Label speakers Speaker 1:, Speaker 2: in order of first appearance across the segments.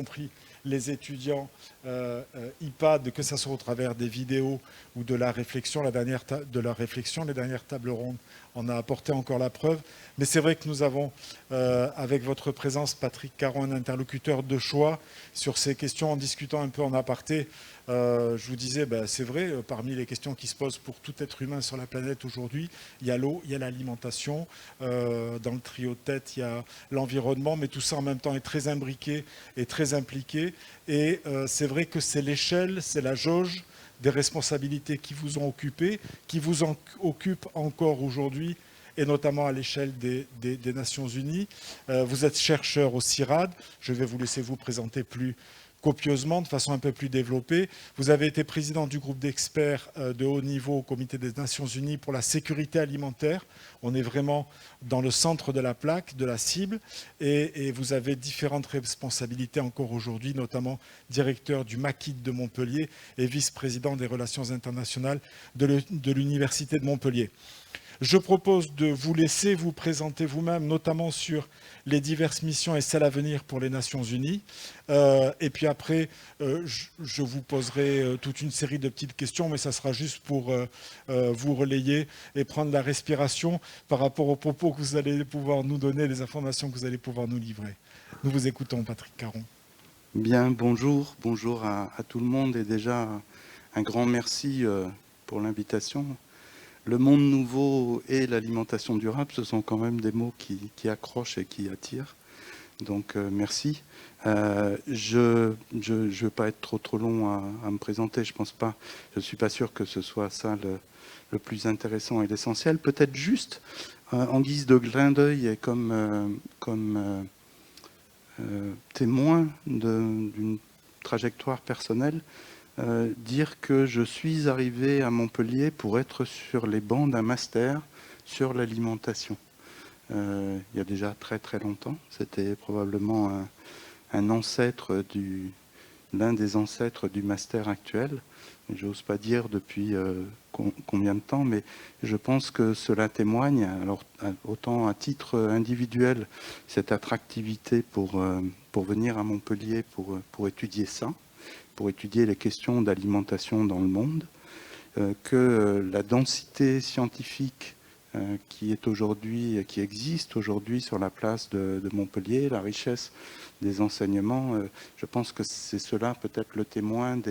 Speaker 1: compris les étudiants IPAD, que ce soit au travers des vidéos ou de la réflexion, les dernières tables rondes en a apporté encore la preuve. Mais c'est vrai que nous avons, avec votre présence, Patrick Caron, un interlocuteur de choix sur ces questions, en discutant un peu en aparté. Je vous disais, c'est vrai, parmi les questions qui se posent pour tout être humain sur la planète aujourd'hui, il y a l'eau, il y a l'alimentation, dans le trio de tête, il y a l'environnement, mais tout ça en même temps est très imbriqué et très impliqué. Et c'est vrai que c'est l'échelle, c'est la jauge des responsabilités qui vous ont occupé, qui vous occupent encore aujourd'hui, et notamment à l'échelle des Nations Unies. Vous êtes chercheur au CIRAD, je vais vous laisser vous présenter plus copieusement, de façon un peu plus développée. Vous avez été président du groupe d'experts de haut niveau au Comité des Nations Unies pour la sécurité alimentaire. On est vraiment dans le centre de la plaque, de la cible, et vous avez différentes responsabilités encore aujourd'hui, notamment directeur du MACID de Montpellier et vice-président des relations internationales de l'Université de Montpellier. Je propose de vous laisser vous présenter vous-même, notamment sur les diverses missions et celles à venir pour les Nations Unies. Et puis après, je vous poserai toute une série de petites questions, mais ça sera juste pour vous relayer et prendre la respiration par rapport aux propos que vous allez pouvoir nous donner, les informations que vous allez pouvoir nous livrer. Nous vous écoutons, Patrick Caron.
Speaker 2: Bien, bonjour à tout le monde et déjà un grand merci pour l'invitation. Le monde nouveau et l'alimentation durable, ce sont quand même des mots qui accrochent et qui attirent. Donc merci. Je ne vais pas être trop long à me présenter, je pense pas. Je ne suis pas sûr que ce soit ça le plus intéressant et l'essentiel. Peut-être juste en guise de clin d'œil et comme témoin d'une trajectoire personnelle, dire que je suis arrivé à Montpellier pour être sur les bancs d'un master sur l'alimentation. Il y a déjà très très longtemps. C'était probablement l'un des ancêtres du master actuel. J'ose pas dire depuis combien de temps, mais je pense que cela témoigne, alors autant à titre individuel, cette attractivité pour venir à Montpellier pour étudier ça, pour étudier les questions d'alimentation dans le monde, que la densité scientifique qui existe aujourd'hui sur la place de Montpellier, la richesse des enseignements, je pense que c'est cela peut-être le témoin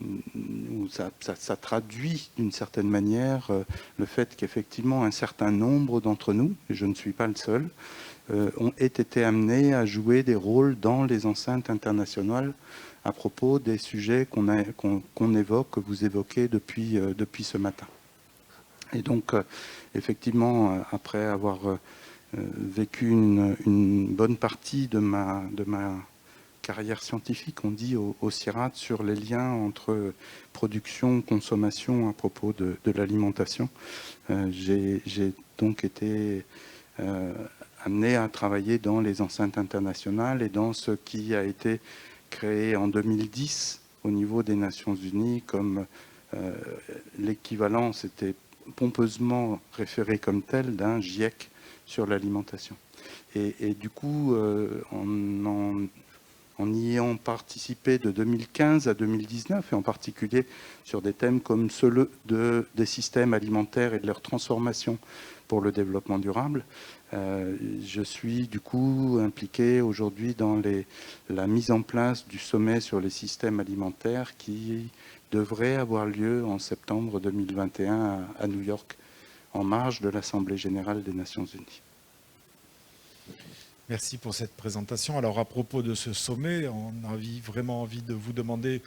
Speaker 2: où ça traduit d'une certaine manière le fait qu'effectivement un certain nombre d'entre nous, et je ne suis pas le seul, ont été amenés à jouer des rôles dans les enceintes internationales à propos des sujets qu'on évoque, que vous évoquez depuis ce matin. Et donc, effectivement, après avoir vécu une bonne partie de ma carrière scientifique, on dit au CIRAD, sur les liens entre production, consommation à propos de l'alimentation, j'ai donc été amené à travailler dans les enceintes internationales et dans ce qui a été créé en 2010 au niveau des Nations Unies comme l'équivalent, c'était pompeusement référé comme tel, d'un GIEC sur l'alimentation. Et du coup, en y ayant participé de 2015 à 2019, et en particulier sur des thèmes comme ceux des systèmes alimentaires et de leur transformation pour le développement durable, je suis du coup impliqué aujourd'hui dans la mise en place du sommet sur les systèmes alimentaires qui devrait avoir lieu en septembre 2021 à New York, en marge de l'Assemblée générale des Nations Unies.
Speaker 1: Merci pour cette présentation. Alors à propos de ce sommet, on a vraiment envie de vous demander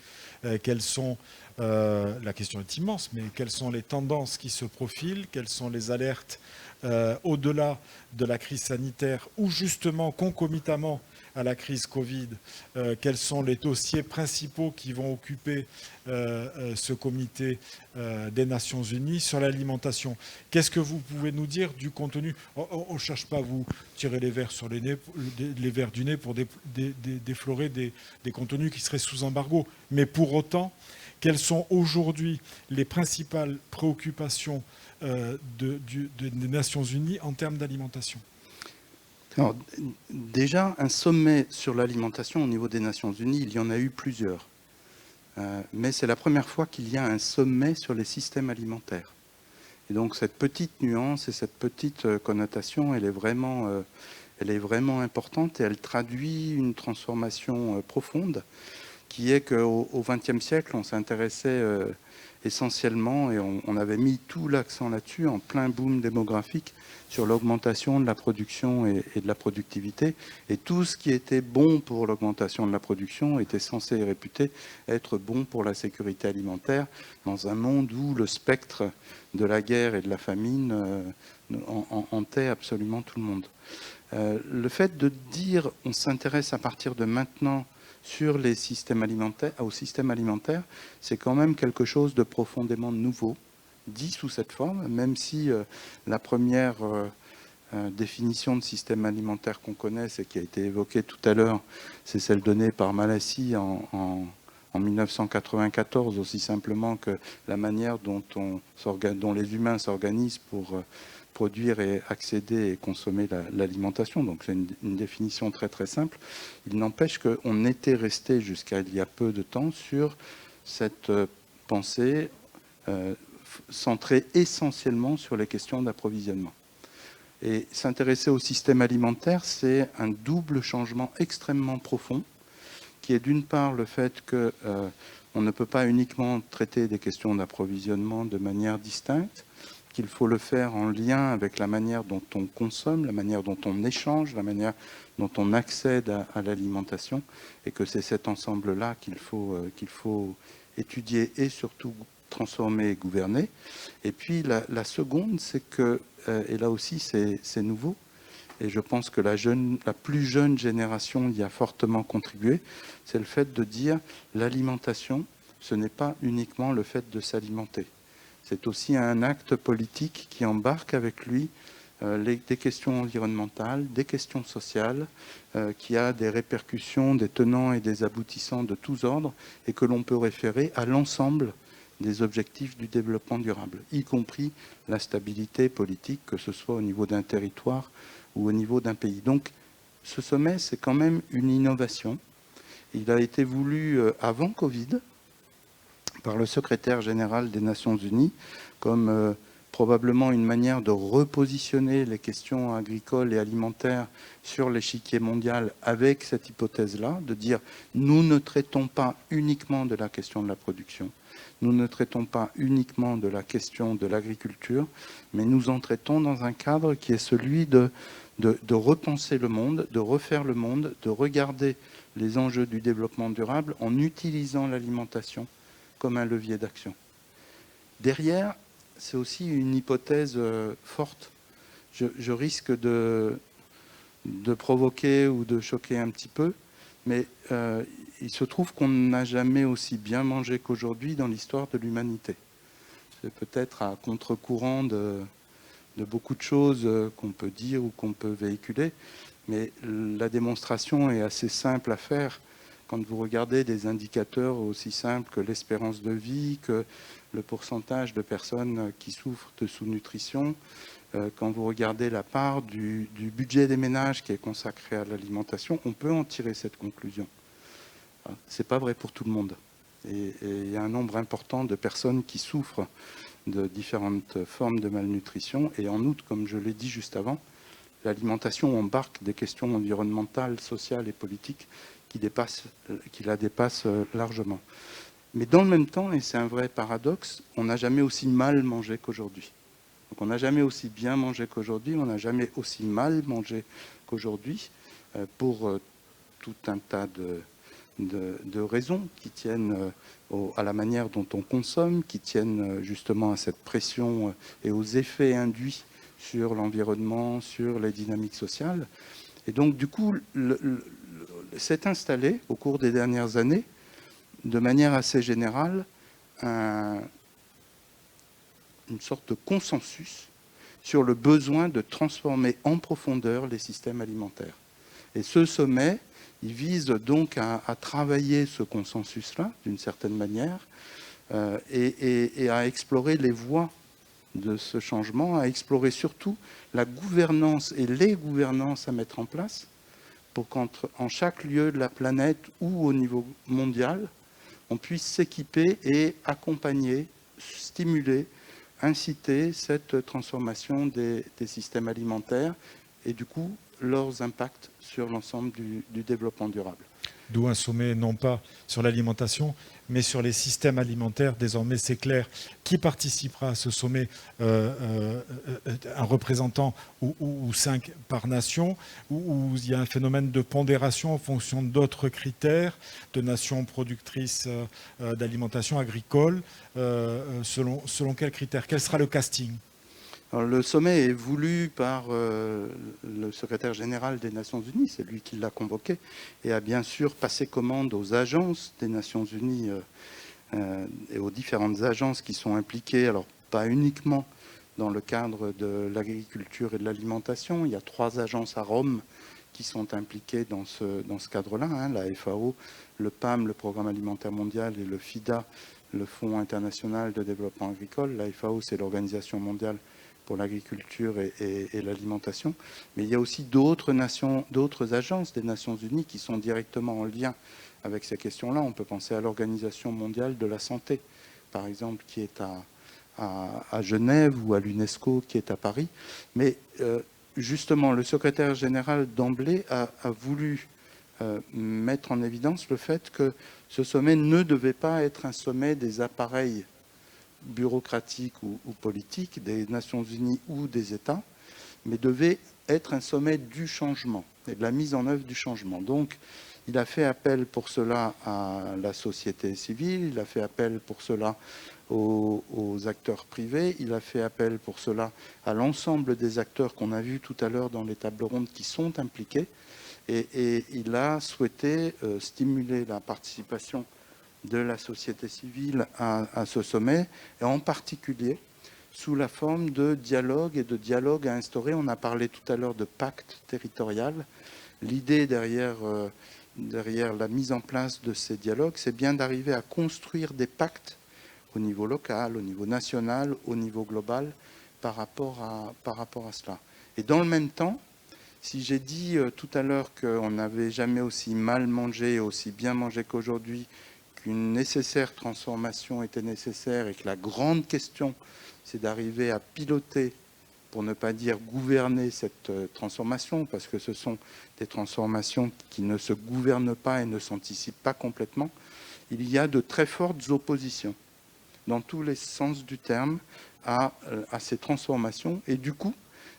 Speaker 1: quelles sont, la question est immense, mais quelles sont les tendances qui se profilent, quelles sont les alertes au-delà de la crise sanitaire ou justement concomitamment à la crise Covid, quels sont les dossiers principaux qui vont occuper ce comité des Nations Unies sur l'alimentation. Qu'est-ce que vous pouvez nous dire du contenu? On ne cherche pas à vous tirer les verres du nez pour déflorer des contenus qui seraient sous embargo, mais pour autant, quelles sont aujourd'hui les principales préoccupations des Nations Unies en termes d'alimentation?
Speaker 2: Alors, déjà, un sommet sur l'alimentation au niveau des Nations Unies, il y en a eu plusieurs. Mais c'est la première fois qu'il y a un sommet sur les systèmes alimentaires. Et donc cette petite nuance et cette petite connotation, elle est vraiment importante et elle traduit une transformation profonde qui est qu'au XXe siècle, on s'intéressait essentiellement, et on avait mis tout l'accent là-dessus, en plein boom démographique, sur l'augmentation de la production et de la productivité. Et tout ce qui était bon pour l'augmentation de la production était censé et réputé être bon pour la sécurité alimentaire, dans un monde où le spectre de la guerre et de la famine hantait absolument tout le monde. Le fait de dire on s'intéresse à partir de maintenant sur les systèmes alimentaires, au système alimentaire, c'est quand même quelque chose de profondément nouveau, dit sous cette forme, même si la première définition de système alimentaire qu'on connaisse et qui a été évoquée tout à l'heure, c'est celle donnée par Malassi en 1994, aussi simplement que la manière dont les humains s'organisent pour produire et accéder et consommer l'alimentation. Donc c'est une définition très très simple. Il n'empêche qu'on était resté jusqu'à il y a peu de temps sur cette pensée centrée essentiellement sur les questions d'approvisionnement. Et s'intéresser au système alimentaire, c'est un double changement extrêmement profond, qui est d'une part le fait qu'on ne peut pas uniquement traiter des questions d'approvisionnement de manière distincte, qu'il faut le faire en lien avec la manière dont on consomme, la manière dont on échange, la manière dont on accède à l'alimentation, et que c'est cet ensemble-là qu'il faut étudier et surtout transformer et gouverner. Et puis la seconde, c'est que, et là aussi c'est nouveau, et je pense que la plus jeune génération y a fortement contribué, c'est le fait de dire l'alimentation, ce n'est pas uniquement le fait de s'alimenter. C'est aussi un acte politique qui embarque avec lui des questions environnementales, des questions sociales, qui a des répercussions, des tenants et des aboutissants de tous ordres, et que l'on peut référer à l'ensemble des objectifs du développement durable, y compris la stabilité politique, que ce soit au niveau d'un territoire ou au niveau d'un pays. Donc ce sommet, c'est quand même une innovation. Il a été voulu avant Covid, par le secrétaire général des Nations Unies, comme probablement une manière de repositionner les questions agricoles et alimentaires sur l'échiquier mondial avec cette hypothèse-là, de dire nous ne traitons pas uniquement de la question de la production, nous ne traitons pas uniquement de la question de l'agriculture, mais nous en traitons dans un cadre qui est celui de repenser le monde, de refaire le monde, de regarder les enjeux du développement durable en utilisant l'alimentation comme un levier d'action. Derrière, c'est aussi une hypothèse forte. Je risque de provoquer ou de choquer un petit peu, mais il se trouve qu'on n'a jamais aussi bien mangé qu'aujourd'hui dans l'histoire de l'humanité. C'est peut-être à contre-courant de beaucoup de choses qu'on peut dire ou qu'on peut véhiculer, mais la démonstration est assez simple à faire. Quand vous regardez des indicateurs aussi simples que l'espérance de vie, que le pourcentage de personnes qui souffrent de sous-nutrition, quand vous regardez la part du budget des ménages qui est consacré à l'alimentation, on peut en tirer cette conclusion. Ce n'est pas vrai pour tout le monde. Et il y a un nombre important de personnes qui souffrent de différentes formes de malnutrition. Et en outre, comme je l'ai dit juste avant, l'alimentation embarque des questions environnementales, sociales et politiques qui la dépassent largement. Mais dans le même temps, et c'est un vrai paradoxe, on n'a jamais aussi mal mangé qu'aujourd'hui. Donc on n'a jamais aussi bien mangé qu'aujourd'hui, on n'a jamais aussi mal mangé qu'aujourd'hui, pour tout un tas de raisons qui tiennent à la manière dont on consomme, qui tiennent justement à cette pression et aux effets induits sur l'environnement, sur les dynamiques sociales. Et donc du coup, s'est installé au cours des dernières années, de manière assez générale, une sorte de consensus sur le besoin de transformer en profondeur les systèmes alimentaires. Et ce sommet, il vise donc à travailler ce consensus-là, d'une certaine manière, et à explorer les voies de ce changement, à explorer surtout la gouvernance et les gouvernances à mettre en place pour qu'en chaque lieu de la planète ou au niveau mondial, on puisse s'équiper et accompagner, stimuler, inciter cette transformation des systèmes alimentaires et du coup leurs impacts sur l'ensemble du développement durable.
Speaker 1: D'où un sommet non pas sur l'alimentation, mais sur les systèmes alimentaires. Désormais, c'est clair. Qui participera à ce sommet un représentant ou 5 par nation, où il y a un phénomène de pondération en fonction d'autres critères, de nations productrices d'alimentation agricole, selon quels critères? Quel sera le casting?
Speaker 2: Alors, le sommet est voulu par le secrétaire général des Nations Unies, c'est lui qui l'a convoqué, et a bien sûr passé commande aux agences des Nations Unies et aux différentes agences qui sont impliquées, alors pas uniquement dans le cadre de l'agriculture et de l'alimentation, il y a 3 agences à Rome qui sont impliquées dans ce cadre-là, hein, la FAO, le PAM, le Programme alimentaire mondial, et le FIDA, le Fonds international de développement agricole. La FAO, c'est l'Organisation mondiale pour l'agriculture et l'alimentation, mais il y a aussi d'autres agences des Nations Unies qui sont directement en lien avec ces questions-là. On peut penser à l'Organisation mondiale de la santé, par exemple, qui est à Genève, ou à l'UNESCO, qui est à Paris. Mais justement, le secrétaire général d'emblée a voulu mettre en évidence le fait que ce sommet ne devait pas être un sommet des appareils bureaucratique ou politique des Nations Unies ou des États, mais devait être un sommet du changement et de la mise en œuvre du changement. Donc, il a fait appel pour cela à la société civile, il a fait appel pour cela aux acteurs privés, il a fait appel pour cela à l'ensemble des acteurs qu'on a vus tout à l'heure dans les tables rondes qui sont impliqués, et il a souhaité stimuler la participation de la société civile à ce sommet, et en particulier sous la forme de dialogue à instaurer. On a parlé tout à l'heure de pacte territorial. L'idée derrière la mise en place de ces dialogues, c'est bien d'arriver à construire des pactes au niveau local, au niveau national, au niveau global, par rapport à cela. Et dans le même temps, si j'ai dit tout à l'heure qu'on n'avait jamais aussi mal mangé, aussi bien mangé qu'aujourd'hui, qu'une nécessaire transformation était nécessaire, et que la grande question, c'est d'arriver à piloter, pour ne pas dire gouverner, cette transformation, parce que ce sont des transformations qui ne se gouvernent pas et ne s'anticipent pas complètement, il y a de très fortes oppositions, dans tous les sens du terme, à ces transformations, et du coup,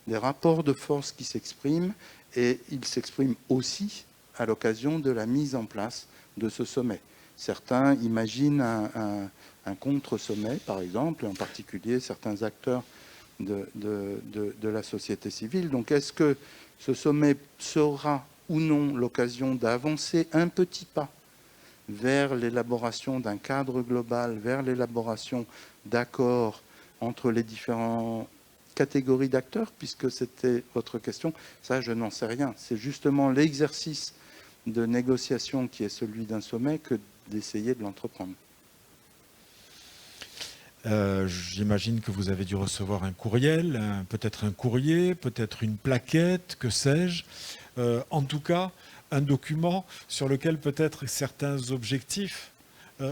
Speaker 2: des rapports de force qui s'expriment, et ils s'expriment aussi à l'occasion de la mise en place de ce sommet. Certains imaginent un contre-sommet, par exemple, et en particulier certains acteurs de la société civile. Donc, est-ce que ce sommet sera ou non l'occasion d'avancer un petit pas vers l'élaboration d'un cadre global, vers l'élaboration d'accords entre les différentes catégories d'acteurs, puisque c'était votre question? Ça, je n'en sais rien. C'est justement l'exercice de négociation qui est celui d'un sommet que d'essayer de l'entreprendre.
Speaker 1: J'imagine que vous avez dû recevoir un courriel, peut-être un courrier, peut-être une plaquette, que sais-je. En tout cas, un document sur lequel peut-être certains objectifs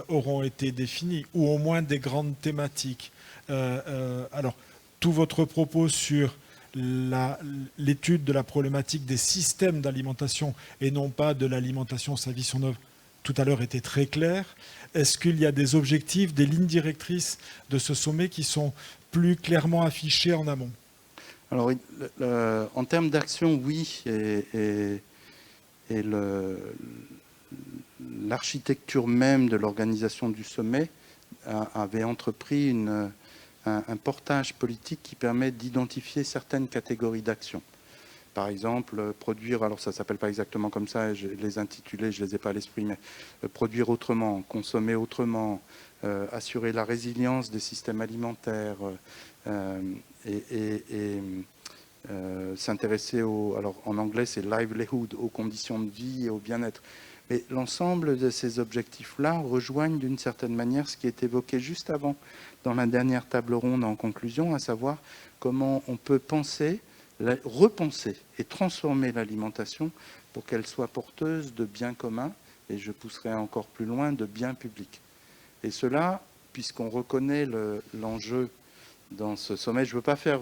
Speaker 1: auront été définis, ou au moins des grandes thématiques. Alors, tout votre propos sur l'étude de la problématique des systèmes d'alimentation et non pas de l'alimentation sa vie, son œuvre, tout à l'heure était très clair. Est-ce qu'il y a des objectifs, des lignes directrices de ce sommet qui sont plus clairement affichées en amont?
Speaker 2: Alors, en termes d'action, oui, et l'architecture même de l'organisation du sommet avait entrepris un portage politique qui permet d'identifier certaines catégories d'actions. Par exemple, produire, alors ça ne s'appelle pas exactement comme ça, je les intitulés, je ne les ai pas à l'esprit, mais produire autrement, consommer autrement, assurer la résilience des systèmes alimentaires, s'intéresser alors en anglais c'est livelihood, aux conditions de vie et au bien-être. Mais l'ensemble de ces objectifs-là rejoignent d'une certaine manière ce qui est évoqué juste avant dans la dernière table ronde en conclusion, à savoir comment on peut penser, repenser et transformer l'alimentation pour qu'elle soit porteuse de biens communs, et je pousserai encore plus loin, de biens publics. Et cela, puisqu'on reconnaît l'enjeu dans ce sommet, je ne veux pas faire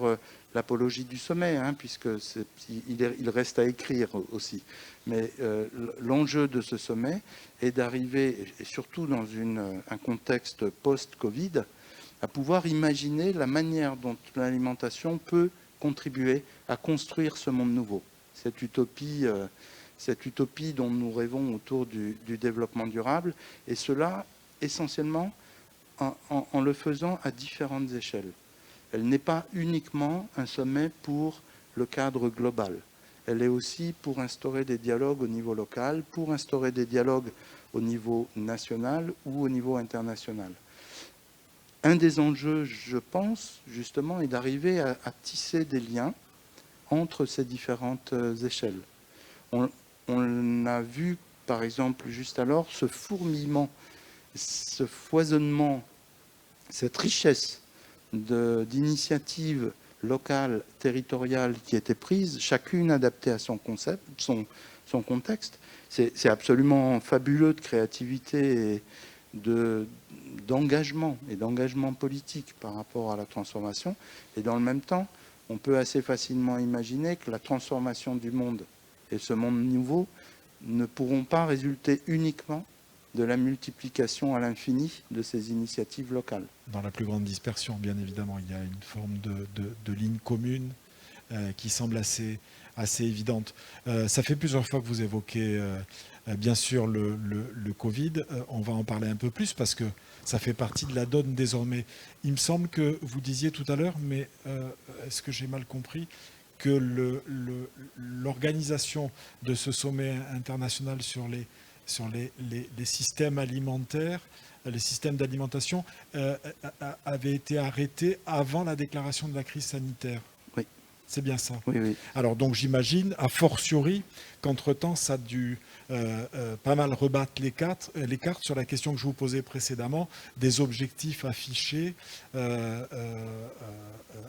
Speaker 2: l'apologie du sommet, hein, puisqu'il reste à écrire aussi. Mais l'enjeu de ce sommet est d'arriver, et surtout dans un contexte post-Covid, à pouvoir imaginer la manière dont l'alimentation peut contribuer à construire ce monde nouveau. Cette utopie dont nous rêvons autour du développement durable, et cela essentiellement en le faisant à différentes échelles. Elle n'est pas uniquement un sommet pour le cadre global. Elle est aussi pour instaurer des dialogues au niveau local, pour instaurer des dialogues au niveau national ou au niveau international. Un des enjeux, je pense, justement, est d'arriver à tisser des liens entre ces différentes échelles. On a vu, par exemple, juste alors, ce fourmillement, ce foisonnement, cette richesse d'initiatives locales, territoriales qui étaient prises, chacune adaptée à son concept, son contexte. C'est absolument fabuleux de créativité et d'engagement politique par rapport à la transformation. Et dans le même temps, on peut assez facilement imaginer que la transformation du monde et ce monde nouveau ne pourront pas résulter uniquement de la multiplication à l'infini de ces initiatives locales.
Speaker 1: Dans la plus grande dispersion, bien évidemment, il y a une forme de ligne commune qui semble assez évidente. Ça fait plusieurs fois que vous évoquez, bien sûr, le Covid. On va en parler un peu plus parce que ça fait partie de la donne désormais. Il me semble que vous disiez tout à l'heure, mais est-ce que j'ai mal compris, que l'organisation de ce sommet international sur les systèmes alimentaires, les systèmes d'alimentation, avait été arrêté avant la déclaration de la crise sanitaire.
Speaker 2: Oui.
Speaker 1: C'est bien ça.
Speaker 2: Oui, oui.
Speaker 1: Alors donc j'imagine, a fortiori, qu'entre-temps, ça a dû pas mal rebattre les cartes sur la question que je vous posais précédemment, des objectifs affichés.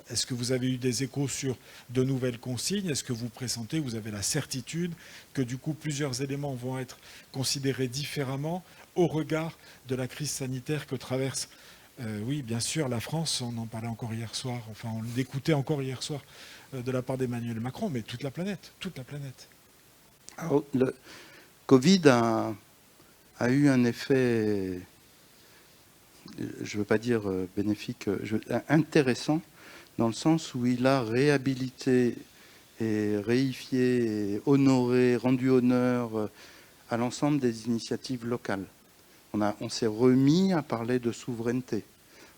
Speaker 1: Est-ce que vous avez eu des échos sur de nouvelles consignes? Est-ce que vous pressentez, vous avez la certitude que du coup plusieurs éléments vont être considérés différemment au regard de la crise sanitaire que traverse oui, bien sûr, la France, on en parlait encore hier soir, enfin on l'écoutait encore hier soir de la part d'Emmanuel Macron, mais toute la planète, toute la planète.
Speaker 2: Alors, le Covid a eu un effet, je ne veux pas dire bénéfique, intéressant, dans le sens où il a réhabilité et réifié, et honoré, rendu honneur à l'ensemble des initiatives locales. On s'est remis à parler de souveraineté.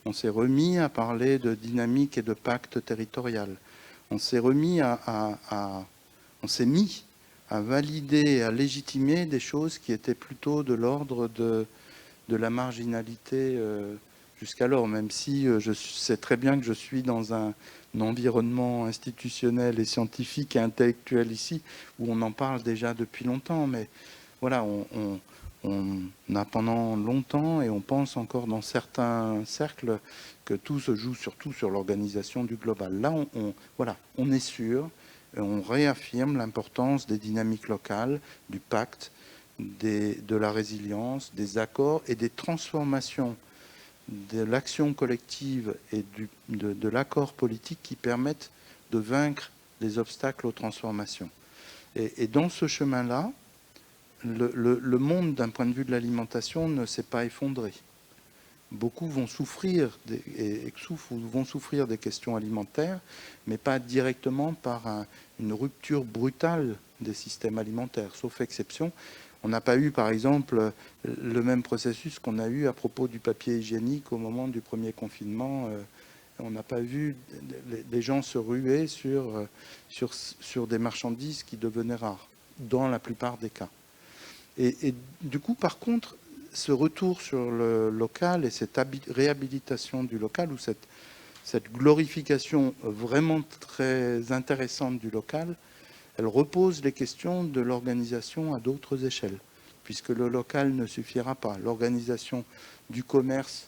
Speaker 2: On s'est remis à parler de dynamique et de pacte territorial. On s'est mis à valider, à légitimer des choses qui étaient plutôt de l'ordre de la marginalité jusqu'alors, même si je sais très bien que je suis dans un environnement institutionnel et scientifique et intellectuel ici, où on en parle déjà depuis longtemps. Mais voilà, on a pendant longtemps, et on pense encore dans certains cercles, que tout se joue surtout sur l'organisation du global. Là, on est sûr, et on réaffirme l'importance des dynamiques locales, du pacte, de la résilience, des accords et des transformations de l'action collective et de l'accord politique qui permettent de vaincre les obstacles aux transformations. Et dans ce chemin-là, le monde, d'un point de vue de l'alimentation, ne s'est pas effondré. Beaucoup vont souffrir des questions alimentaires, mais pas directement par une rupture brutale des systèmes alimentaires, sauf exception. On n'a pas eu, par exemple, le même processus qu'on a eu à propos du papier hygiénique au moment du premier confinement. On n'a pas vu les gens se ruer sur des marchandises qui devenaient rares, dans la plupart des cas. Et du coup, par contre, ce retour sur le local et cette réhabilitation du local, ou cette glorification vraiment très intéressante du local, elle repose les questions de l'organisation à d'autres échelles. puisque le local ne suffira pas. L'organisation du commerce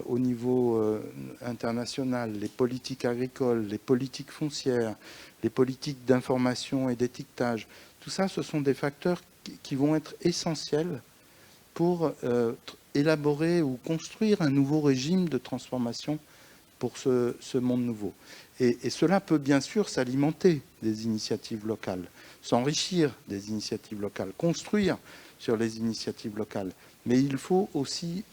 Speaker 2: au niveau international, les politiques agricoles, les politiques foncières, les politiques d'information et d'étiquetage, tout ça, ce sont des facteurs qui vont être essentiels pour élaborer ou construire un nouveau régime de transformation pour ce monde nouveau. Et cela peut bien sûr s'alimenter des initiatives locales, s'enrichir des initiatives locales, construire sur les initiatives locales. Mais il faut aussi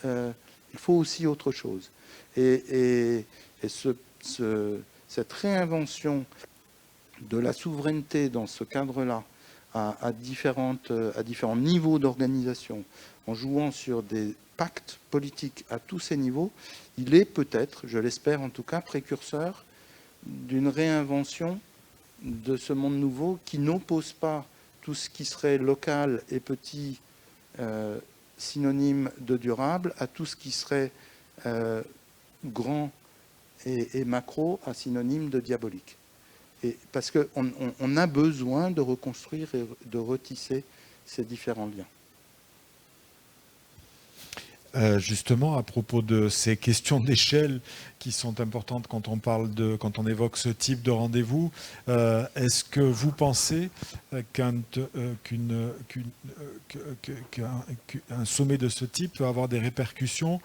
Speaker 2: autre chose. Et cette réinvention de la souveraineté dans ce cadre-là, à différents niveaux d'organisation, en jouant sur des pactes politiques à tous ces niveaux, il est peut-être, je l'espère en tout cas, précurseur d'une réinvention de ce monde nouveau qui n'oppose pas tout ce qui serait local et petit, synonyme de durable, à tout ce qui serait grand et macro, à synonyme de diabolique. Et parce qu'on a besoin de reconstruire et de retisser ces différents liens.
Speaker 1: Justement, à propos de ces questions d'échelle qui sont importantes quand on évoque ce type de rendez-vous, est-ce que vous pensez qu'un sommet de ce type peut avoir des répercussions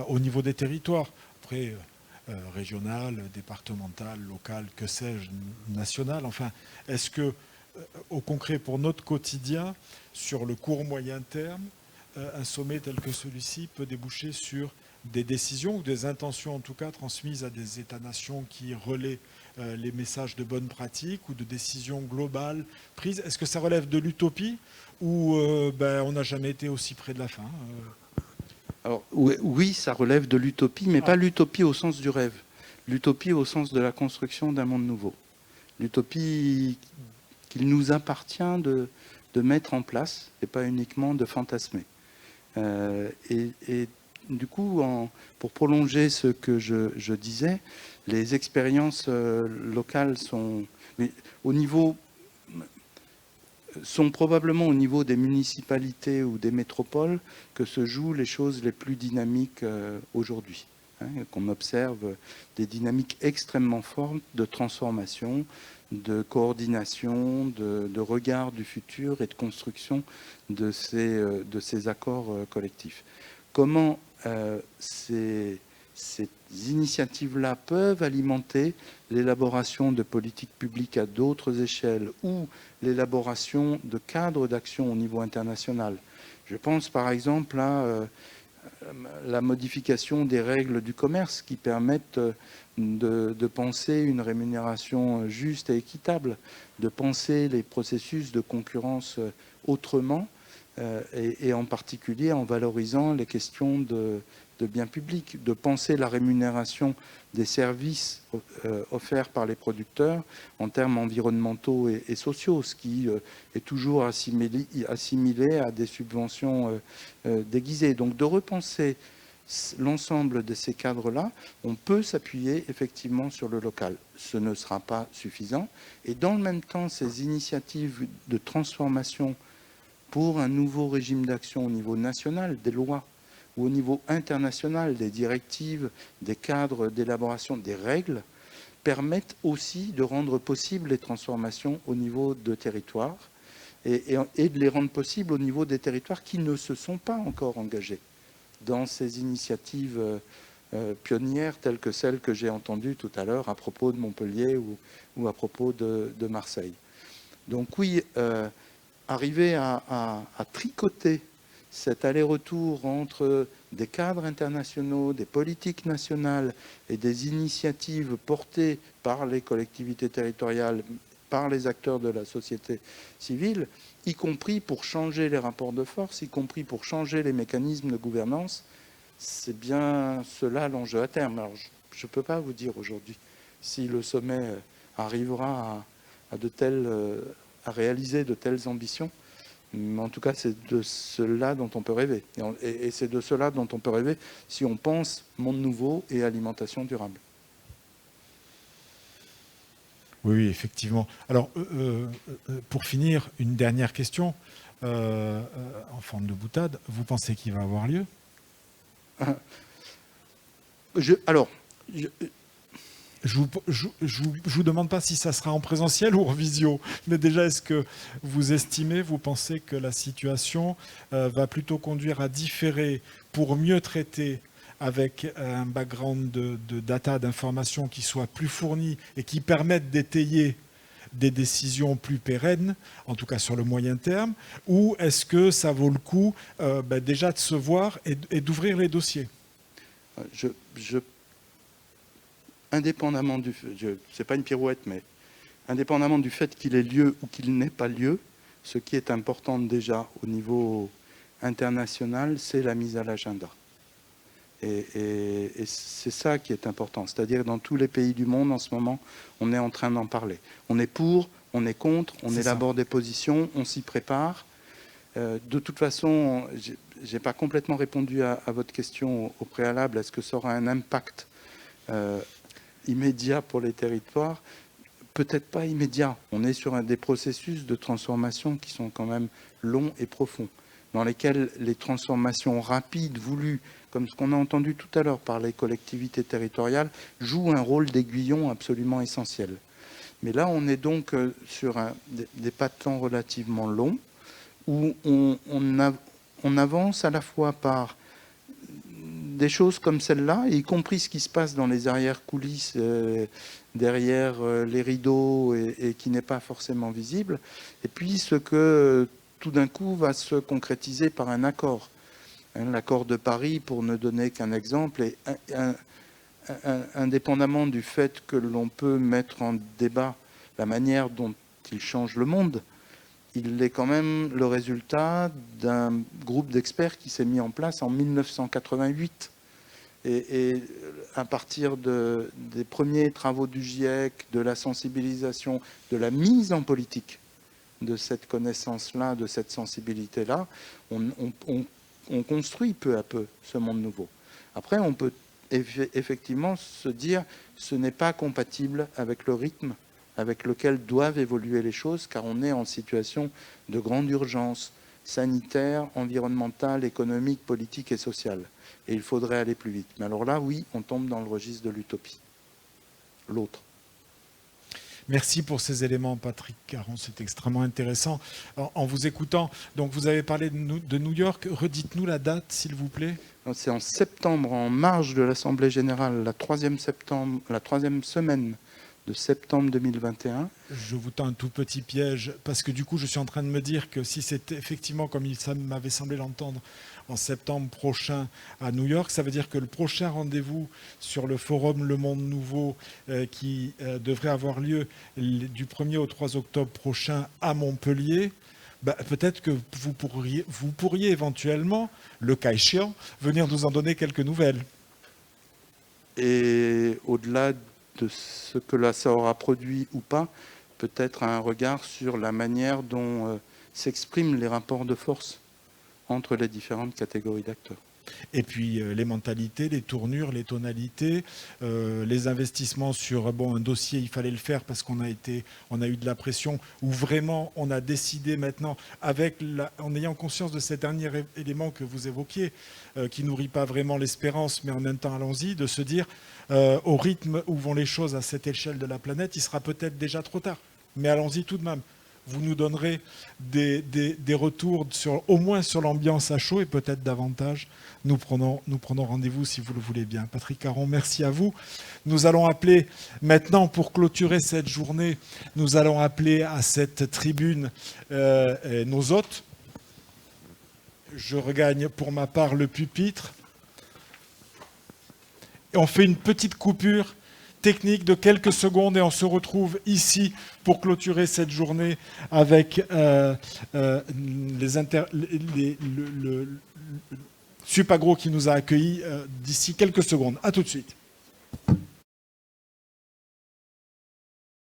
Speaker 1: au niveau des territoires, après régional, départemental, local, que sais-je, national, enfin, est-ce que, au concret, pour notre quotidien, sur le court moyen terme, un sommet tel que celui-ci peut déboucher sur des décisions ou des intentions en tout cas transmises à des États-nations qui relaient les messages de bonne pratique ou de décisions globales prises. Est-ce que ça relève de l'utopie ou on n'a jamais été aussi près de la fin
Speaker 2: Alors, oui, ça relève de l'utopie, mais pas l'utopie au sens du rêve. L'utopie au sens de la construction d'un monde nouveau. L'utopie qu'il nous appartient de mettre en place et pas uniquement de fantasmer. Et du coup, pour prolonger ce que je disais, les expériences locales sont probablement au niveau des municipalités ou des métropoles que se jouent les choses les plus dynamiques aujourd'hui. Qu'on observe des dynamiques extrêmement fortes de transformation, de coordination, de regard du futur et de construction de ces accords collectifs. Comment ces initiatives-là peuvent alimenter l'élaboration de politiques publiques à d'autres échelles ou l'élaboration de cadres d'action au niveau international. Je pense par exemple à la modification des règles du commerce qui permettent de penser une rémunération juste et équitable, de penser les processus de concurrence autrement, et en particulier en valorisant les questions de biens publics, de penser la rémunération des services offerts par les producteurs en termes environnementaux et sociaux, ce qui est toujours assimilé à des subventions déguisées. Donc de repenser l'ensemble de ces cadres-là, on peut s'appuyer effectivement sur le local. Ce ne sera pas suffisant. Et dans le même temps, ces initiatives de transformation pour un nouveau régime d'action au niveau national, des lois, ou au niveau international, des directives, des cadres d'élaboration, des règles, permettent aussi de rendre possibles les transformations au niveau de territoires et de les rendre possibles au niveau des territoires qui ne se sont pas encore engagés dans ces initiatives pionnières telles que celles que j'ai entendues tout à l'heure à propos de Montpellier ou à propos de Marseille. Donc oui, arriver à tricoter cet aller-retour entre des cadres internationaux, des politiques nationales et des initiatives portées par les collectivités territoriales, par les acteurs de la société civile, y compris pour changer les rapports de force, y compris pour changer les mécanismes de gouvernance, c'est bien cela l'enjeu à terme. Alors, je ne peux pas vous dire aujourd'hui si le sommet arrivera à réaliser de telles ambitions. Mais en tout cas, c'est de cela dont on peut rêver. Et c'est de cela dont on peut rêver si on pense monde nouveau et alimentation durable.
Speaker 1: Oui, effectivement. Alors, pour finir, une dernière question. en forme de boutade, vous pensez qu'il va avoir lieu? Je vous demande pas si ça sera en présentiel ou en visio, mais déjà, est-ce que vous estimez, vous pensez que la situation va plutôt conduire à différer pour mieux traiter avec un background de data, d'informations qui soit plus fourni et qui permettent d'étayer des décisions plus pérennes, en tout cas sur le moyen terme, ou est-ce que ça vaut le coup déjà de se voir et d'ouvrir les dossiers?
Speaker 2: Indépendamment du fait, c'est pas une pirouette, mais indépendamment du fait qu'il ait lieu ou qu'il n'ait pas lieu, ce qui est important déjà au niveau international, c'est la mise à l'agenda. Et c'est ça qui est important. C'est-à-dire dans tous les pays du monde, en ce moment, on est en train d'en parler. On est pour, on est contre, on élabore des positions, on s'y prépare. De toute façon, j'ai pas complètement répondu à votre question au préalable. Est-ce que ça aura un impact immédiat pour les territoires? Peut-être pas immédiat. On est sur des processus de transformation qui sont quand même longs et profonds, dans lesquels les transformations rapides voulues, comme ce qu'on a entendu tout à l'heure par les collectivités territoriales, jouent un rôle d'aiguillon absolument essentiel. Mais là, on est donc sur des pas de temps relativement longs, où on avance à la fois par des choses comme celle-là, y compris ce qui se passe dans les arrière-coulisses, derrière les rideaux, et qui n'est pas forcément visible, et puis ce que tout d'un coup va se concrétiser par un accord. L'accord de Paris, pour ne donner qu'un exemple, et indépendamment du fait que l'on peut mettre en débat la manière dont il change le monde, il est quand même le résultat d'un groupe d'experts qui s'est mis en place en 1988. Et à partir des premiers travaux du GIEC, de la sensibilisation, de la mise en politique de cette connaissance-là, de cette sensibilité-là, on construit peu à peu ce monde nouveau. Après, on peut effectivement se dire ce n'est pas compatible avec le rythme avec lequel doivent évoluer les choses, car on est en situation de grande urgence sanitaire, environnementale, économique, politique et sociale. Et il faudrait aller plus vite. Mais alors là, oui, on tombe dans le registre de l'utopie. L'autre.
Speaker 1: Merci pour ces éléments, Patrick Caron, c'est extrêmement intéressant. En vous écoutant, donc vous avez parlé de New York, redites-nous la date, s'il vous plaît.
Speaker 2: C'est en septembre, en marge de l'Assemblée générale, la troisième semaine de septembre 2021.
Speaker 1: Je vous tends un tout petit piège, parce que du coup, je suis en train de me dire que si c'est effectivement, comme ça m'avait semblé l'entendre, en septembre prochain à New York, ça veut dire que le prochain rendez-vous sur le forum Le Monde Nouveau, qui devrait avoir lieu du 1er au 3 octobre prochain à Montpellier, peut-être que vous pourriez éventuellement, le cas échéant, venir nous en donner quelques nouvelles.
Speaker 2: Et au-delà de ce que là ça aura produit ou pas, peut-être un regard sur la manière dont s'expriment les rapports de force entre les différentes catégories d'acteurs.
Speaker 1: Et puis les mentalités, les tournures, les tonalités, les investissements sur un dossier, il fallait le faire parce qu'on a eu de la pression, où vraiment on a décidé maintenant, en ayant conscience de ces derniers éléments que vous évoquiez, qui nourrit pas vraiment l'espérance, mais en même temps allons-y, de se dire au rythme où vont les choses à cette échelle de la planète, il sera peut-être déjà trop tard. Mais allons-y tout de même. Vous nous donnerez des retours au moins sur l'ambiance à chaud et peut-être davantage. Nous prenons rendez-vous si vous le voulez bien. Patrick Caron, merci à vous. Nous allons appeler maintenant, pour clôturer cette journée, nous allons appeler à cette tribune nos hôtes. Je regagne pour ma part le pupitre. Et on fait une petite coupure technique de quelques secondes et on se retrouve ici pour clôturer cette journée avec Supagro qui nous a accueillis d'ici quelques secondes. À tout de suite.